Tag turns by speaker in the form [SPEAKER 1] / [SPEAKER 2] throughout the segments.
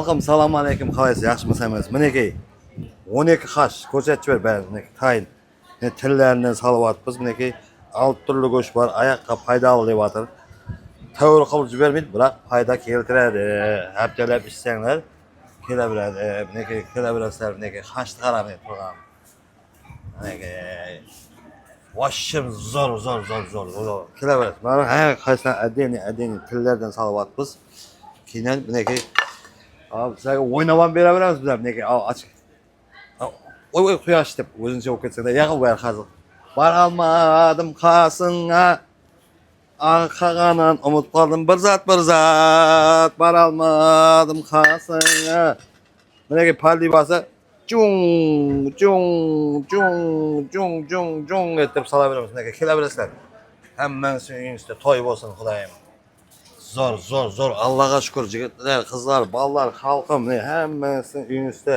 [SPEAKER 1] Halkım selamun aleyküm, kalaysiz, yaxşımısınız? Mineki 12 haş ko'rsatib ber bari, tayin. Tillaridan salyapmiz. Mineki 6 turli go'sht bor, oyoqqa foydali deyaptir. To'g'ri qilib jibermaydi, biroq foyda keltiradi. Haftalab ichsanglar kelaveradi. Mineki kelaverasizlar, mineki hashni qaramay turgan. Mineki Vashim zo'r. Kelaveradi. Mana qaysidan adeni tillardan salyapmiz. Keyin mineki abi sizlarga o'ynab ham beraveramiz bizlar. Mineki ochib oy quyosh deb o'zincha bo'lib ketsa-da, yaqib qo'yar hozir. Borolmadim qasingga. Arqagandan umid qoldim bir zat. Borolmadim qasingga. Mineki palli basa jung etib salaveramiz. Mineki kelaverasizlar. Hammasi uyingizda to'y bo'lsin, xudoyim. Zor. Allohga shukr, yigitlar, qizlar, bolalar, xalqim, hammasi uyingizda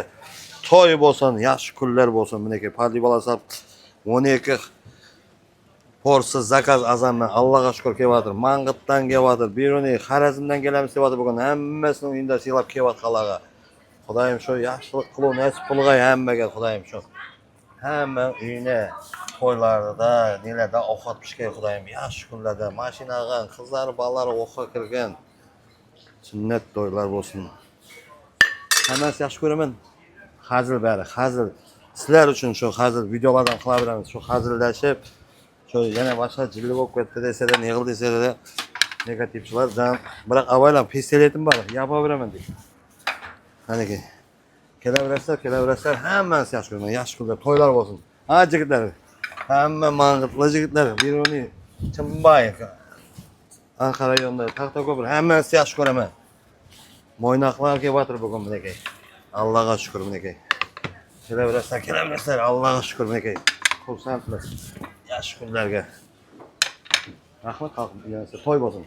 [SPEAKER 1] to'y bo'lsin, yaxshi kunlar bo'lsin. Mineki palli bolasi 12 porsiya zakaz azamdan Allohga shukr kelyaptir. Mang'itdan kelyaptir, Beruniy, Xorazmdan kelamiz deyapti bugun. Hammasini uyinda silab kelyaptilar. Xudoyim shu yaxshilik qilib, nasib qilg'ay hammaga, xudoyim shu. Hamma uyine to'ylarda, nelarda ovqat pishgan, xudoyim yaxshi kunlarda mashinaga qizlar, bolalar o'qqa kirgan sunnat to'ylar bo'lsin. Hammasi yaxshi ko'raman. Hazil bari, hazil. Sizlar uchun shu hazil videolardan qilaveramiz. Shu hazillashib, shu yana boshqa jilli bo'lib ketdi desa-da, yig'il desa-da, negativchilardan biroq avvalo pistoletim bor, yapaveraman deydi. Qaniki kelaverasizlar, hammasi yaxshi ko'raman. Yaxshi kunlar, to'ylar bo'lsin. Ha jigitlar. Hamma mang'itli jigitlar, Beruniy, Chimbayev, Anqara rayonida Taxtako'pir, hammasi yaxshi ko'raman. Mo'ynoqlar kelyapti bugun mineki. Allohga shukr mineki. Kelaverasizlar, Allohga shukr mineki. Xursandmiz. Yaxshi kunlarga. Rahmat xalqim, to'y bo'lsin.